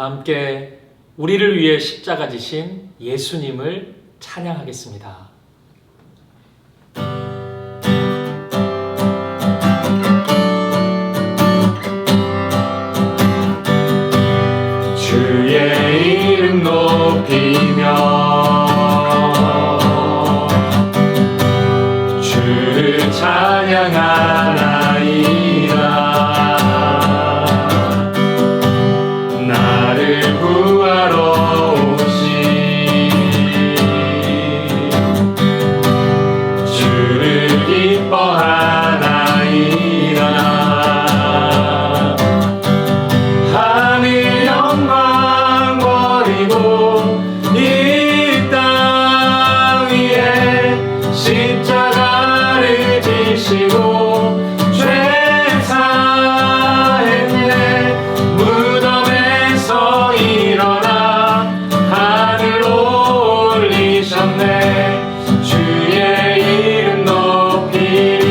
다 함께 우리를 위해 십자가 지신 예수님을 찬양하겠습니다. 주의 이름 높이며 주를 찬양하나이다. 나를 구하러 오신 주를 기뻐하나이다. 하늘 영광 버리고 이 땅 위에 십자가를 지시고 죄 사했네. 무덤에서 일어나 하늘로 올리셨네. 주의 이름 높이리.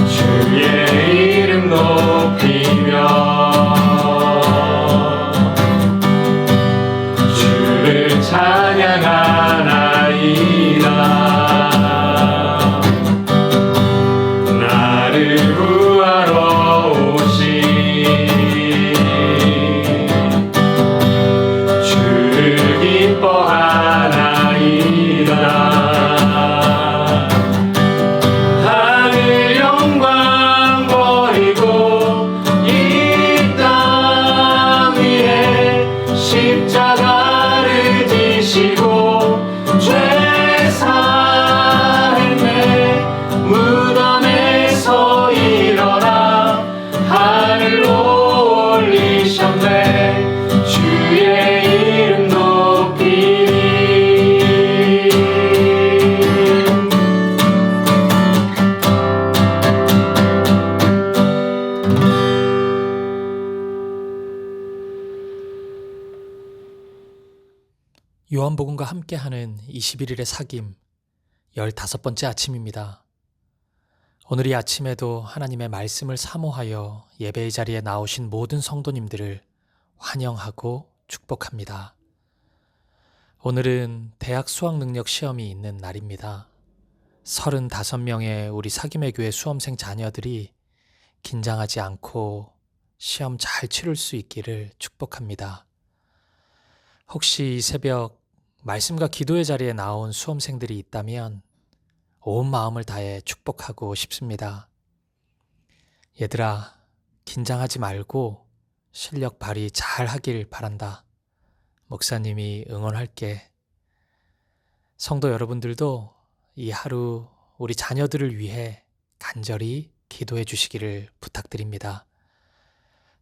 주의 이름 높이며 주를 찬양하나이다. 나를 구하러 오신 주를 기뻐하나이다. 하늘 영광 버리고 이 땅 위에 십자가를 지시고 죄 사했네. 무덤에서 일어나 하늘로 올리셨네. 주의 이름 높이리. 요한복음과 함께하는 21일의 사귐 15번째 아침입니다. 오늘 이 아침에도 하나님의 말씀을 사모하여 예배의 자리에 나오신 모든 성도님들을 환영하고 축복합니다. 오늘은 대학 수학능력 시험이 있는 날입니다. 35명의 우리 사귐의 교회 수험생 자녀들이 긴장하지 않고 시험 잘 치를 수 있기를 축복합니다. 혹시 이 새벽 말씀과 기도의 자리에 나온 수험생들이 있다면 온 마음을 다해 축복하고 싶습니다. 얘들아, 긴장하지 말고 실력 발휘 잘 하길 바란다. 목사님이 응원할게. 성도 여러분들도 이 하루 우리 자녀들을 위해 간절히 기도해 주시기를 부탁드립니다.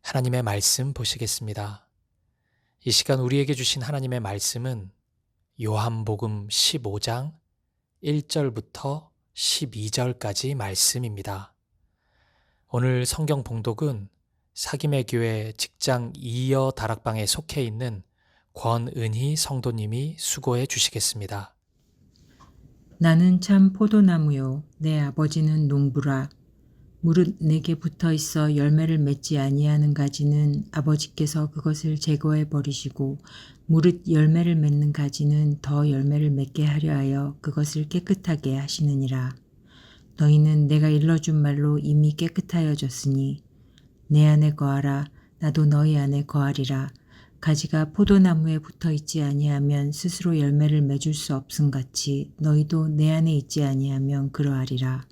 하나님의 말씀 보시겠습니다. 이 시간 우리에게 주신 하나님의 말씀은 요한복음 15장 1절부터 12절까지 말씀입니다. 오늘 성경 봉독은 사귐의 교회 직장 2여 다락방에 속해 있는 권은희 성도님이 수고해 주시겠습니다. 나는 참 포도나무요 내 아버지는 농부라. 무릇 내게 붙어 있어 열매를 맺지 아니하는 가지는 아버지께서 그것을 제거해 버리시고 무릇 열매를 맺는 가지는 더 열매를 맺게 하려 하여 그것을 깨끗하게 하시느니라. 너희는 내가 일러준 말로 이미 깨끗하여졌으니 내 안에 거하라. 나도 너희 안에 거하리라. 가지가 포도나무에 붙어 있지 아니하면 스스로 열매를 맺을 수 없음같이 너희도 내 안에 있지 아니하면 그러하리라.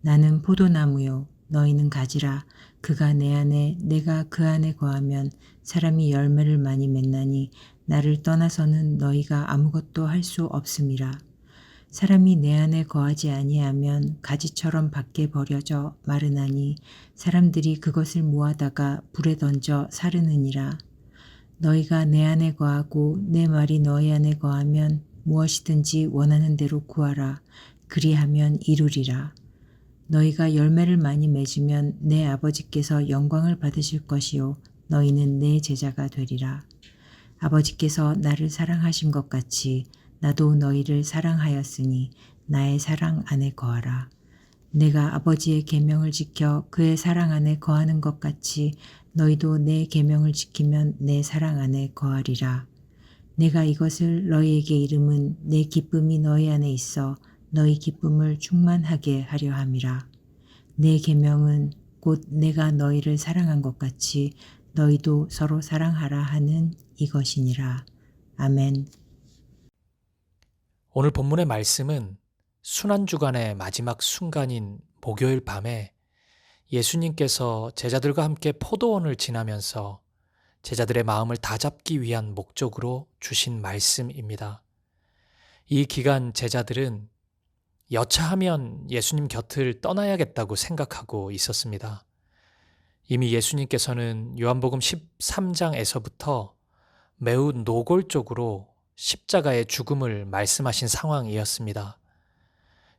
나는 포도나무요 너희는 가지라. 그가 내 안에 내가 그 안에 거하면 사람이 열매를 많이 맺나니 나를 떠나서는 너희가 아무것도 할 수 없음이라. 사람이 내 안에 거하지 아니하면 가지처럼 밖에 버려져 마르나니 사람들이 그것을 모아다가 불에 던져 사르느니라. 너희가 내 안에 거하고 내 말이 너희 안에 거하면 무엇이든지 원하는 대로 구하라. 그리하면 이루리라. 너희가 열매를 많이 맺으면 내 아버지께서 영광을 받으실 것이요 너희는 내 제자가 되리라. 아버지께서 나를 사랑하신 것 같이 나도 너희를 사랑하였으니 나의 사랑 안에 거하라. 내가 아버지의 계명을 지켜 그의 사랑 안에 거하는 것 같이 너희도 내 계명을 지키면 내 사랑 안에 거하리라. 내가 이것을 너희에게 이름은 내 기쁨이 너희 안에 있어 너희 기쁨을 충만하게 하려 함이라. 내 계명은 곧 내가 너희를 사랑한 것 같이 너희도 서로 사랑하라 하는 이것이니라. 아멘. 오늘 본문의 말씀은 순환주간의 마지막 순간인 목요일 밤에 예수님께서 제자들과 함께 포도원을 지나면서 제자들의 마음을 다잡기 위한 목적으로 주신 말씀입니다. 이 기간 제자들은 여차하면 예수님 곁을 떠나야겠다고 생각하고 있었습니다. 이미 예수님께서는 요한복음 13장에서부터 매우 노골적으로 십자가의 죽음을 말씀하신 상황이었습니다.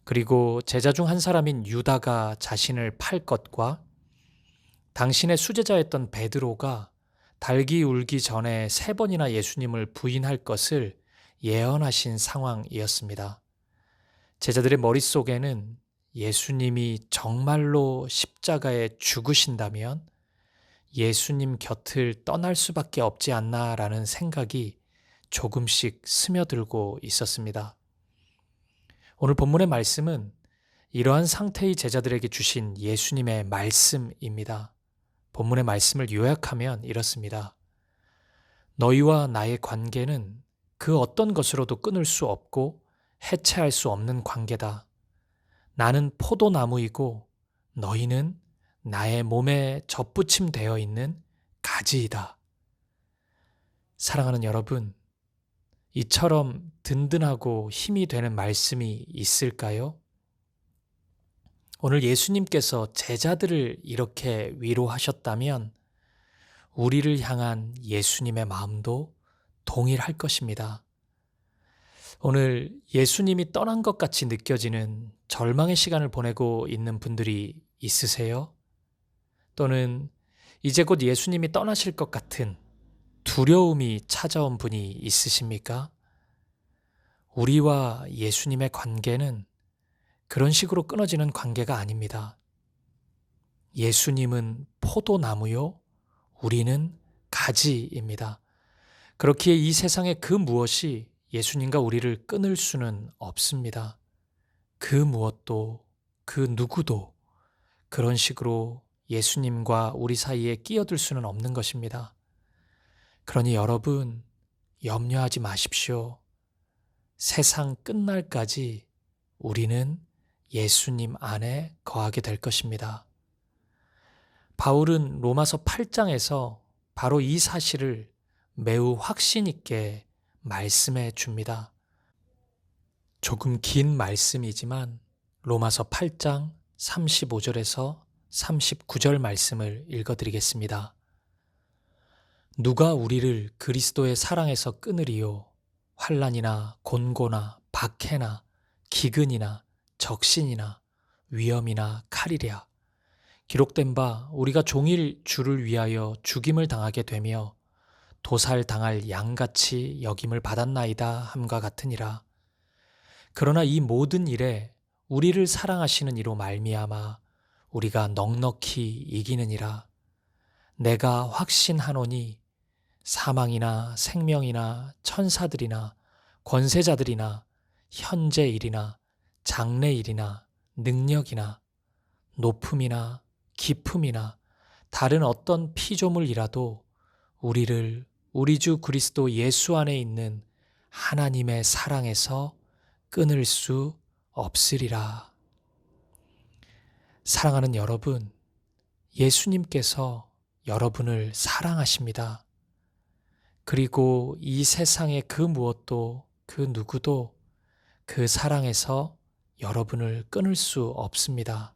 그리고 제자 중 한 사람인 유다가 자신을 팔 것과 당신의 수제자였던 베드로가 달기 울기 전에 3번이나 예수님을 부인할 것을 예언하신 상황이었습니다. 제자들의 머릿속에는 예수님이 정말로 십자가에 죽으신다면 예수님 곁을 떠날 수밖에 없지 않나라는 생각이 조금씩 스며들고 있었습니다. 오늘 본문의 말씀은 이러한 상태의 제자들에게 주신 예수님의 말씀입니다. 본문의 말씀을 요약하면 이렇습니다. 너희와 나의 관계는 그 어떤 것으로도 끊을 수 없고 해체할 수 없는 관계다. 나는 포도나무이고 너희는 나의 몸에 접붙임되어 있는 가지이다. 사랑하는 여러분, 이처럼 든든하고 힘이 되는 말씀이 있을까요? 오늘 예수님께서 제자들을 이렇게 위로하셨다면 우리를 향한 예수님의 마음도 동일할 것입니다. 오늘 예수님이 떠난 것 같이 느껴지는 절망의 시간을 보내고 있는 분들이 있으세요? 또는 이제 곧 예수님이 떠나실 것 같은 두려움이 찾아온 분이 있으십니까? 우리와 예수님의 관계는 그런 식으로 끊어지는 관계가 아닙니다. 예수님은 포도나무요, 우리는 가지입니다. 그렇기에 이 세상의 그 무엇이 예수님과 우리를 끊을 수는 없습니다. 그 무엇도, 그 누구도 그런 식으로 예수님과 우리 사이에 끼어들 수는 없는 것입니다. 그러니 여러분, 염려하지 마십시오. 세상 끝날까지 우리는 예수님 안에 거하게 될 것입니다. 바울은 로마서 8장에서 바로 이 사실을 매우 확신 있게 말씀해 줍니다. 조금 긴 말씀이지만 로마서 8장 35절에서 39절 말씀을 읽어드리겠습니다. 누가 우리를 그리스도의 사랑에서 끊으리요? 환난이나 곤고나 박해나 기근이나 적신이나 위험이나 칼이랴. 기록된 바 우리가 종일 주를 위하여 죽임을 당하게 되며 도살당할 양같이 여김을 받았나이다 함과 같으니라. 그러나 이 모든 일에 우리를 사랑하시는 이로 말미암아 우리가 넉넉히 이기느니라. 내가 확신하노니 사망이나 생명이나 천사들이나 권세자들이나 현재 일이나 장래 일이나 능력이나 높음이나 깊음이나 다른 어떤 피조물이라도 우리를 우리 주 그리스도 예수 안에 있는 하나님의 사랑에서 끊을 수 없으리라. 사랑하는 여러분, 예수님께서 여러분을 사랑하십니다. 그리고 이 세상의 그 무엇도 그 누구도 그 사랑에서 여러분을 끊을 수 없습니다.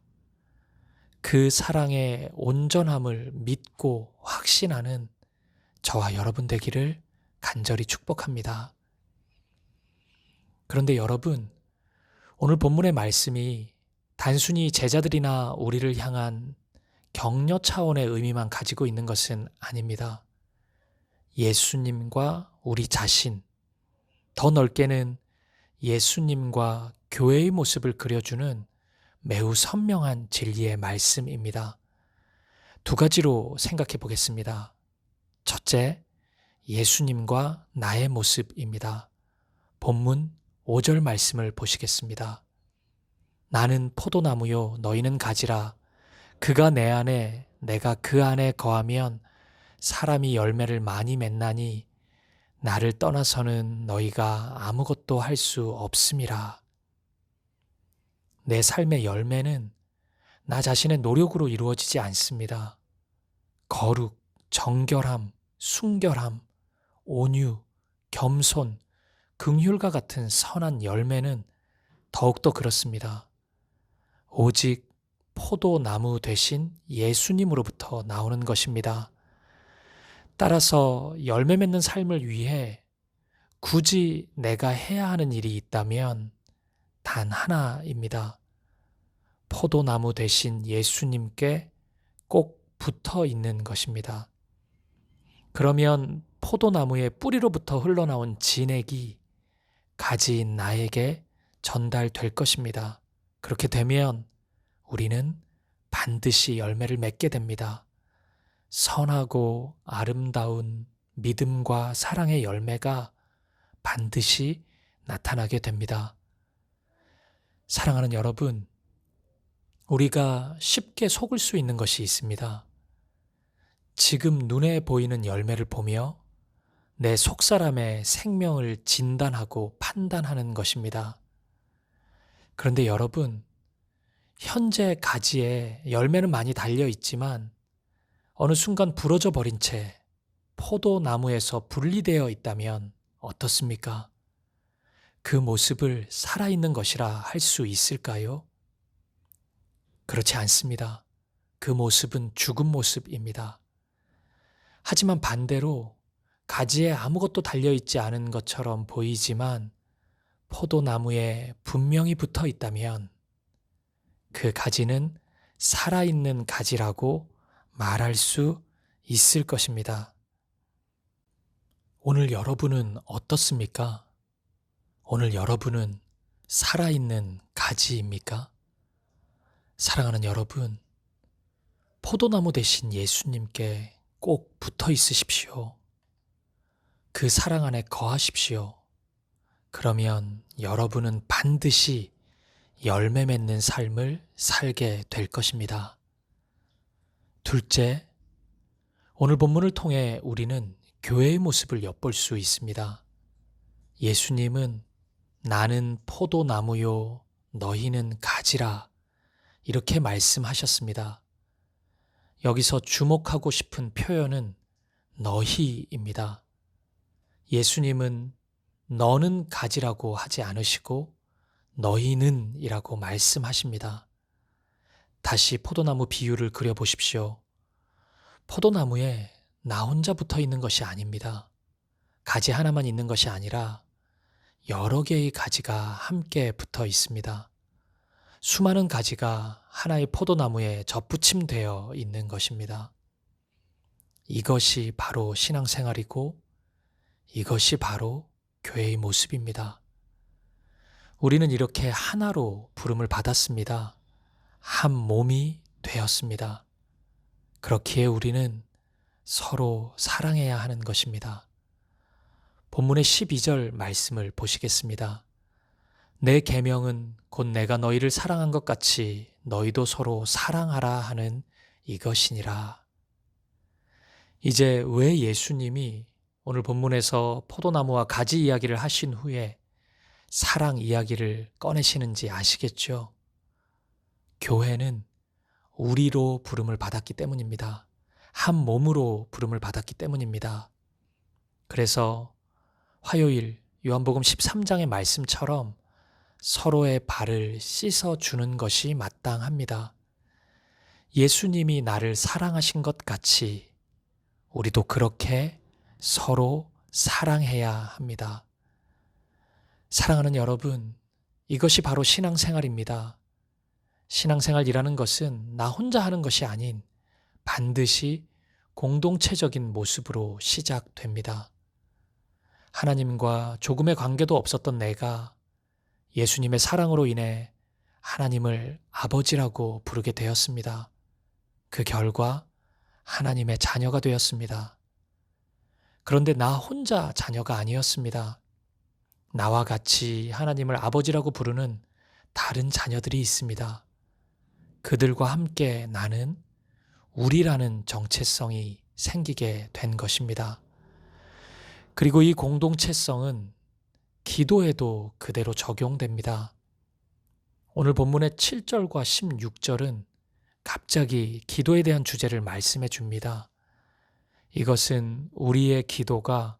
그 사랑의 온전함을 믿고 확신하는 저와 여러분 되기를 간절히 축복합니다. 그런데 여러분, 오늘 본문의 말씀이 단순히 제자들이나 우리를 향한 격려 차원의 의미만 가지고 있는 것은 아닙니다. 예수님과 우리 자신, 더 넓게는 예수님과 교회의 모습을 그려주는 매우 선명한 진리의 말씀입니다. 두 가지로 생각해 보겠습니다. 첫째, 예수님과 나의 모습입니다. 본문 5절 말씀을 보시겠습니다. 나는 포도나무요 너희는 가지라. 그가 내 안에 내가 그 안에 거하면 사람이 열매를 많이 맺나니 나를 떠나서는 너희가 아무것도 할 수 없음이라. 내 삶의 열매는 나 자신의 노력으로 이루어지지 않습니다. 거룩, 정결함, 순결함, 온유, 겸손, 긍휼과 같은 선한 열매는 더욱더 그렇습니다. 오직 포도나무 되신 예수님으로부터 나오는 것입니다. 따라서 열매 맺는 삶을 위해 굳이 내가 해야 하는 일이 있다면 단 하나입니다. 포도나무 되신 예수님께 꼭 붙어 있는 것입니다. 그러면 포도나무의 뿌리로부터 흘러나온 진액이 가지인 나에게 전달될 것입니다. 그렇게 되면 우리는 반드시 열매를 맺게 됩니다. 선하고 아름다운 믿음과 사랑의 열매가 반드시 나타나게 됩니다. 사랑하는 여러분, 우리가 쉽게 속을 수 있는 것이 있습니다. 지금 눈에 보이는 열매를 보며 내 속사람의 생명을 진단하고 판단하는 것입니다. 그런데 여러분, 현재 가지에 열매는 많이 달려 있지만 어느 순간 부러져 버린 채 포도나무에서 분리되어 있다면 어떻습니까? 그 모습을 살아있는 것이라 할 수 있을까요? 그렇지 않습니다. 그 모습은 죽은 모습입니다. 하지만 반대로 가지에 아무것도 달려있지 않은 것처럼 보이지만 포도나무에 분명히 붙어 있다면 그 가지는 살아있는 가지라고 말할 수 있을 것입니다. 오늘 여러분은 어떻습니까? 오늘 여러분은 살아있는 가지입니까? 사랑하는 여러분, 포도나무 되신 예수님께 꼭 붙어 있으십시오. 그 사랑 안에 거하십시오. 그러면 여러분은 반드시 열매 맺는 삶을 살게 될 것입니다. 둘째, 오늘 본문을 통해 우리는 교회의 모습을 엿볼 수 있습니다. 예수님은 나는 포도나무요, 너희는 가지라 이렇게 말씀하셨습니다. 여기서 주목하고 싶은 표현은 너희입니다. 예수님은 너는 가지라고 하지 않으시고 너희는 이라고 말씀하십니다. 다시 포도나무 비유를 그려보십시오. 포도나무에 나 혼자 붙어 있는 것이 아닙니다. 가지 하나만 있는 것이 아니라 여러 개의 가지가 함께 붙어 있습니다. 수많은 가지가 하나의 포도나무에 접붙임되어 있는 것입니다. 이것이 바로 신앙생활이고 이것이 바로 교회의 모습입니다. 우리는 이렇게 하나로 부름을 받았습니다. 한 몸이 되었습니다. 그렇기에 우리는 서로 사랑해야 하는 것입니다. 본문의 12절 말씀을 보시겠습니다. 내 계명은 곧 내가 너희를 사랑한 것 같이 너희도 서로 사랑하라 하는 이것이니라. 이제 왜 예수님이 오늘 본문에서 포도나무와 가지 이야기를 하신 후에 사랑 이야기를 꺼내시는지 아시겠죠? 교회는 우리로 부름을 받았기 때문입니다. 한 몸으로 부름을 받았기 때문입니다. 그래서 화요일 요한복음 13장의 말씀처럼 서로의 발을 씻어주는 것이 마땅합니다. 예수님이 나를 사랑하신 것 같이 우리도 그렇게 서로 사랑해야 합니다. 사랑하는 여러분, 이것이 바로 신앙생활입니다. 신앙생활이라는 것은 나 혼자 하는 것이 아닌 반드시 공동체적인 모습으로 시작됩니다. 하나님과 조금의 관계도 없었던 내가 예수님의 사랑으로 인해 하나님을 아버지라고 부르게 되었습니다. 그 결과 하나님의 자녀가 되었습니다. 그런데 나 혼자 자녀가 아니었습니다. 나와 같이 하나님을 아버지라고 부르는 다른 자녀들이 있습니다. 그들과 함께 나는 우리라는 정체성이 생기게 된 것입니다. 그리고 이 공동체성은 기도에도 그대로 적용됩니다. 오늘 본문의 7절과 16절은 갑자기 기도에 대한 주제를 말씀해 줍니다. 이것은 우리의 기도가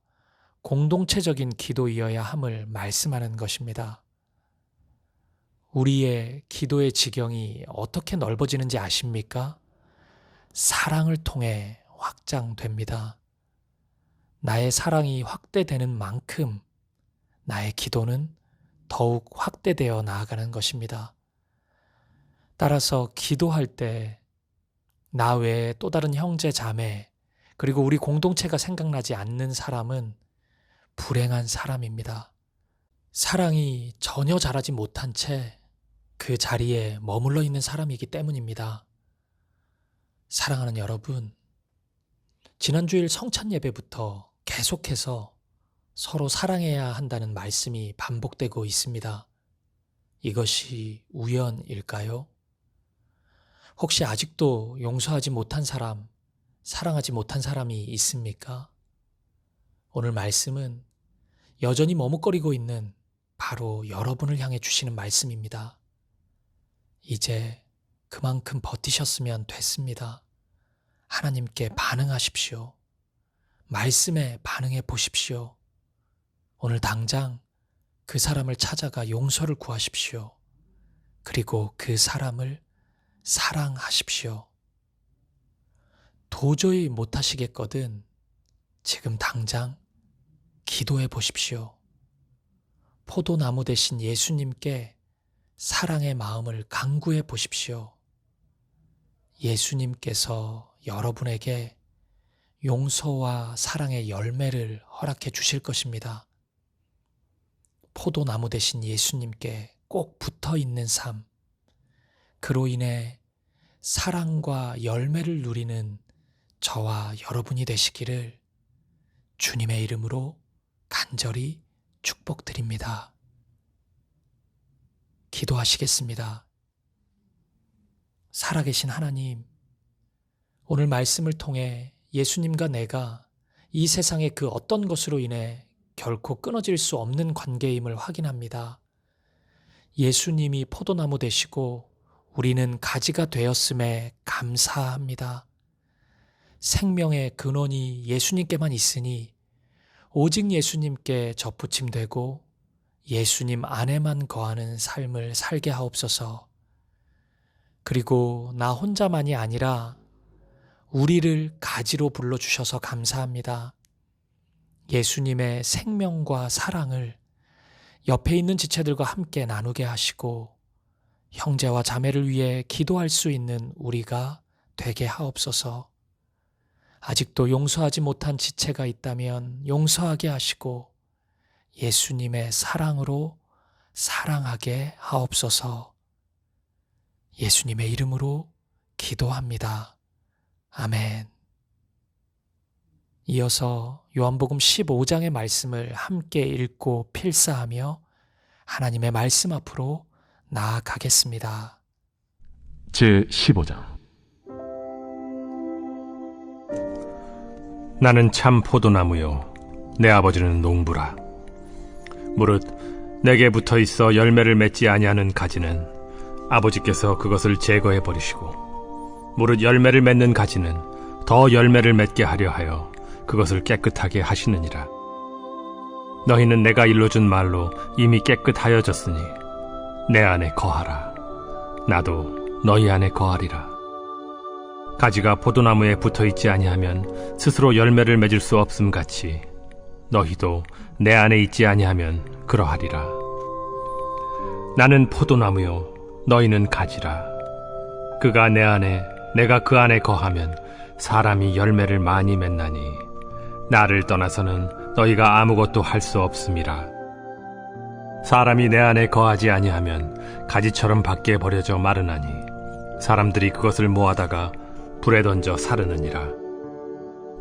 공동체적인 기도이어야 함을 말씀하는 것입니다. 우리의 기도의 지경이 어떻게 넓어지는지 아십니까? 사랑을 통해 확장됩니다. 나의 사랑이 확대되는 만큼 나의 기도는 더욱 확대되어 나아가는 것입니다. 따라서 기도할 때 나 외에 또 다른 형제 자매 그리고 우리 공동체가 생각나지 않는 사람은 불행한 사람입니다. 사랑이 전혀 자라지 못한 채 그 자리에 머물러 있는 사람이기 때문입니다. 사랑하는 여러분, 지난주일 성찬 예배부터 계속해서 서로 사랑해야 한다는 말씀이 반복되고 있습니다. 이것이 우연일까요? 혹시 아직도 용서하지 못한 사람, 사랑하지 못한 사람이 있습니까? 오늘 말씀은 여전히 머뭇거리고 있는 바로 여러분을 향해 주시는 말씀입니다. 이제 그만큼 버티셨으면 됐습니다. 하나님께 반응하십시오. 말씀에 반응해 보십시오. 오늘 당장 그 사람을 찾아가 용서를 구하십시오. 그리고 그 사람을 사랑하십시오. 도저히 못하시겠거든 지금 당장 기도해 보십시오. 포도나무 대신 예수님께 사랑의 마음을 간구해 보십시오. 예수님께서 여러분에게 용서와 사랑의 열매를 허락해 주실 것입니다. 포도나무 대신 예수님께 꼭 붙어 있는 삶, 그로 인해 사랑과 열매를 누리는 저와 여러분이 되시기를 주님의 이름으로 간절히 축복드립니다. 기도하시겠습니다. 살아계신 하나님, 오늘 말씀을 통해 예수님과 내가 이 세상의 그 어떤 것으로 인해 결코 끊어질 수 없는 관계임을 확인합니다. 예수님이 포도나무 되시고 우리는 가지가 되었음에 감사합니다. 생명의 근원이 예수님께만 있으니 오직 예수님께 접붙임되고 예수님 안에만 거하는 삶을 살게 하옵소서. 그리고 나 혼자만이 아니라 우리를 가지로 불러주셔서 감사합니다. 예수님의 생명과 사랑을 옆에 있는 지체들과 함께 나누게 하시고 형제와 자매를 위해 기도할 수 있는 우리가 되게 하옵소서. 아직도 용서하지 못한 지체가 있다면 용서하게 하시고 예수님의 사랑으로 사랑하게 하옵소서. 예수님의 이름으로 기도합니다. 아멘. 이어서 요한복음 15장의 말씀을 함께 읽고 필사하며 하나님의 말씀 앞으로 나아가겠습니다. 제15장. 나는 참 포도나무요 내 아버지는 농부라. 무릇 내게 붙어있어 열매를 맺지 아니하는 가지는 아버지께서 그것을 제거해 버리시고, 무릇 열매를 맺는 가지는 더 열매를 맺게 하려 하여 그것을 깨끗하게 하시느니라. 너희는 내가 일러준 말로 이미 깨끗하여졌으니 내 안에 거하라. 나도 너희 안에 거하리라. 가지가 포도나무에 붙어있지 아니하면 스스로 열매를 맺을 수 없음 같이 너희도 내 안에 있지 아니하면 그러하리라. 나는 포도나무요 너희는 가지라. 그가 내 안에 내가 그 안에 거하면 사람이 열매를 많이 맺나니 나를 떠나서는 너희가 아무것도 할 수 없음이라. 사람이 내 안에 거하지 아니하면 가지처럼 밖에 버려져 마르나니 사람들이 그것을 모아다가 불에 던져 사르느니라.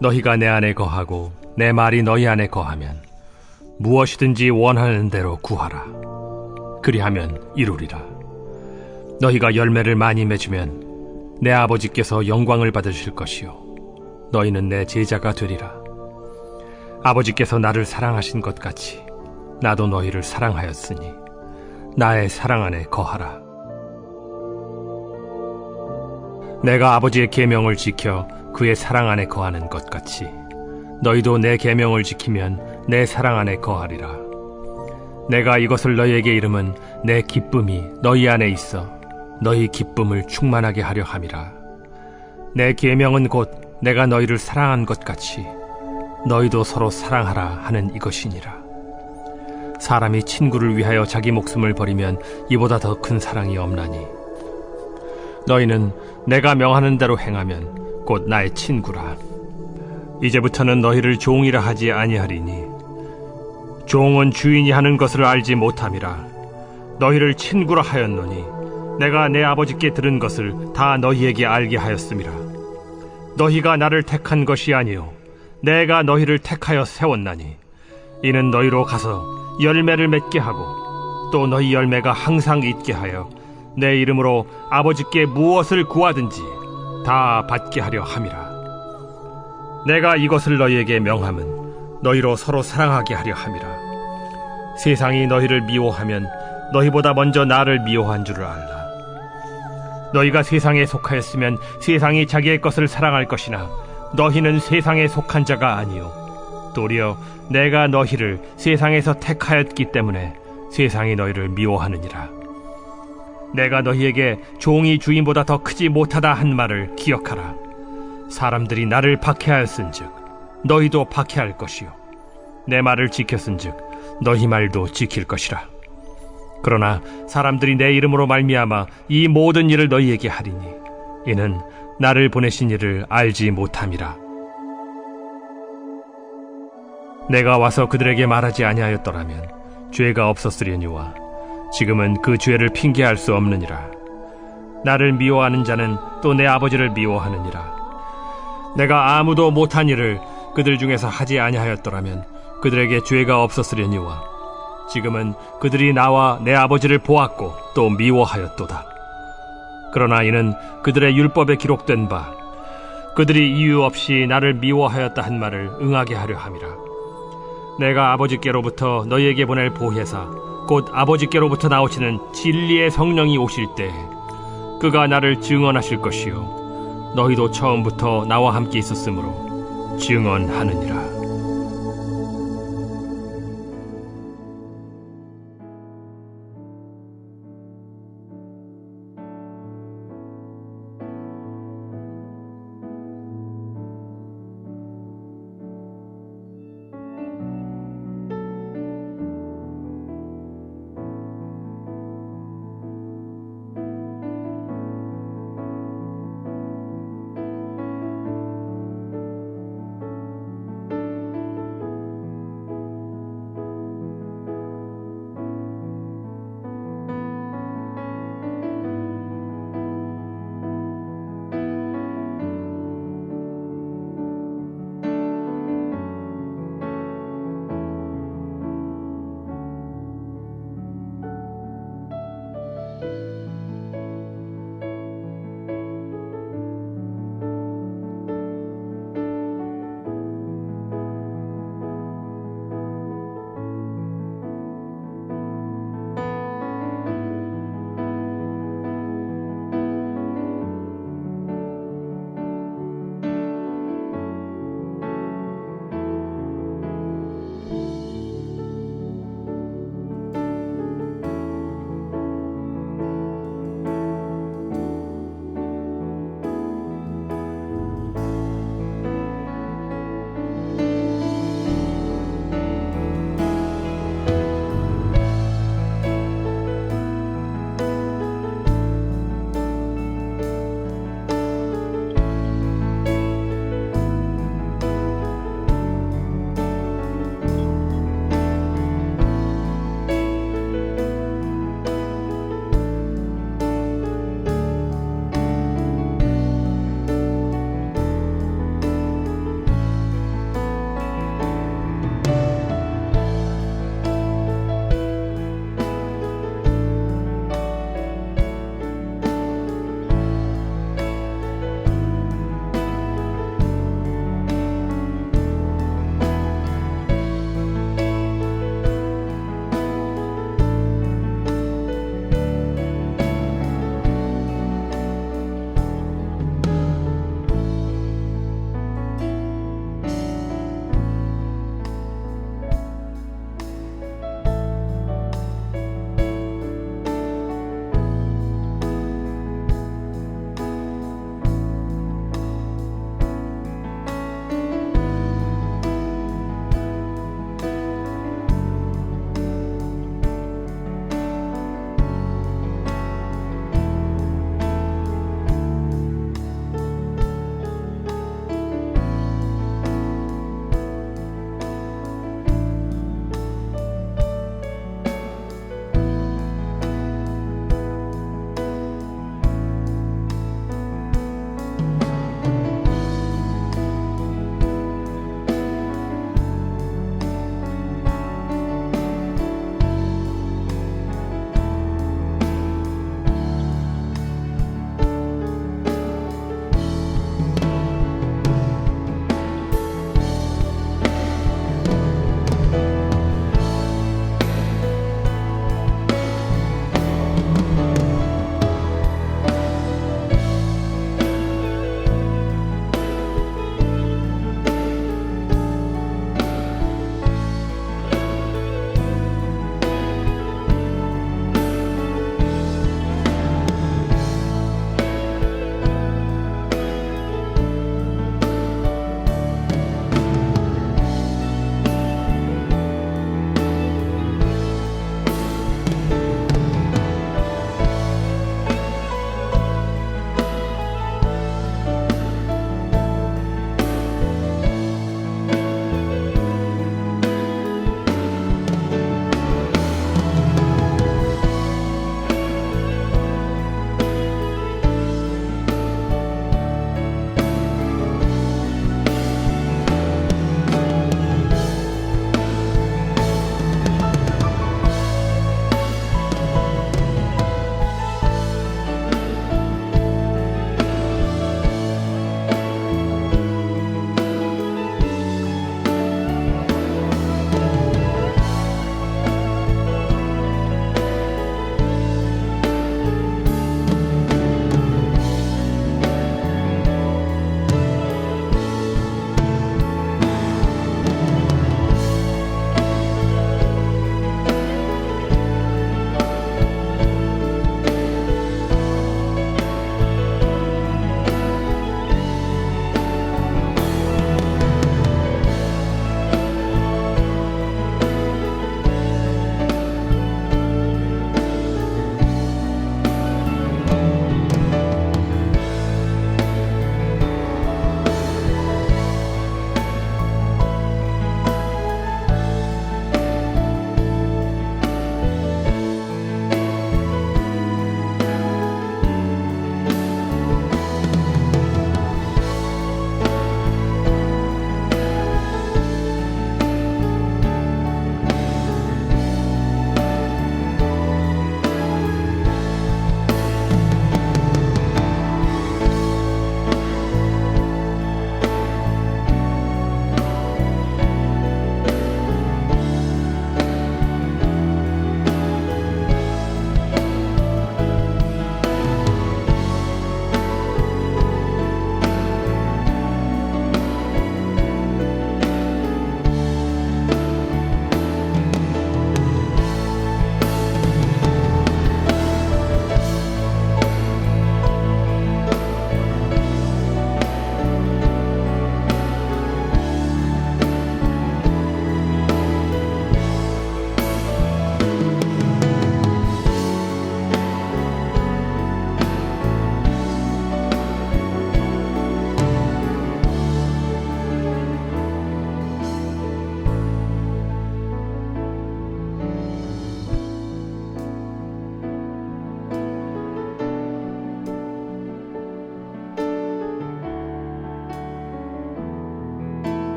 너희가 내 안에 거하고 내 말이 너희 안에 거하면 무엇이든지 원하는 대로 구하라. 그리하면 이루리라. 너희가 열매를 많이 맺으면 내 아버지께서 영광을 받으실 것이요 너희는 내 제자가 되리라. 아버지께서 나를 사랑하신 것 같이 나도 너희를 사랑하였으니 나의 사랑 안에 거하라. 내가 아버지의 계명을 지켜 그의 사랑 안에 거하는 것 같이 너희도 내 계명을 지키면 내 사랑 안에 거하리라. 내가 이것을 너희에게 이름은 내 기쁨이 너희 안에 있어 너희 기쁨을 충만하게 하려 함이라. 내 계명은 곧 내가 너희를 사랑한 것 같이 너희도 서로 사랑하라 하는 이것이니라. 사람이 친구를 위하여 자기 목숨을 버리면 이보다 더 큰 사랑이 없나니 너희는 내가 명하는 대로 행하면 곧 나의 친구라. 이제부터는 너희를 종이라 하지 아니하리니 종은 주인이 하는 것을 알지 못함이라. 너희를 친구라 하였노니 내가 내 아버지께 들은 것을 다 너희에게 알게 하였음이라. 너희가 나를 택한 것이 아니요 내가 너희를 택하여 세웠나니 이는 너희로 가서 열매를 맺게 하고 또 너희 열매가 항상 있게 하여 내 이름으로 아버지께 무엇을 구하든지 다 받게 하려 함이라. 내가 이것을 너희에게 명함은 너희로 서로 사랑하게 하려 함이라. 세상이 너희를 미워하면 너희보다 먼저 나를 미워한 줄을 알라. 너희가 세상에 속하였으면 세상이 자기의 것을 사랑할 것이나 너희는 세상에 속한 자가 아니요 도리어 내가 너희를 세상에서 택하였기 때문에 세상이 너희를 미워하느니라. 내가 너희에게 종이 주인보다 더 크지 못하다 한 말을 기억하라. 사람들이 나를 박해하였은즉 너희도 박해할 것이요 내 말을 지켰은즉 너희 말도 지킬 것이라. 그러나 사람들이 내 이름으로 말미암아 이 모든 일을 너희에게 하리니 이는 나를 보내신 이를 알지 못함이라. 내가 와서 그들에게 말하지 아니하였더라면 죄가 없었으려니와 지금은 그 죄를 핑계할 수 없느니라. 나를 미워하는 자는 또 내 아버지를 미워하느니라. 내가 아무도 못한 일을 그들 중에서 하지 아니하였더라면 그들에게 죄가 없었으려니와 지금은 그들이 나와 내 아버지를 보았고 또 미워하였도다. 그러나 이는 그들의 율법에 기록된 바 그들이 이유 없이 나를 미워하였다 한 말을 응하게 하려 함이라. 내가 아버지께로부터 너희에게 보낼 보혜사 곧 아버지께로부터 나오시는 진리의 성령이 오실 때 그가 나를 증언하실 것이요 너희도 처음부터 나와 함께 있었으므로 증언하느니라.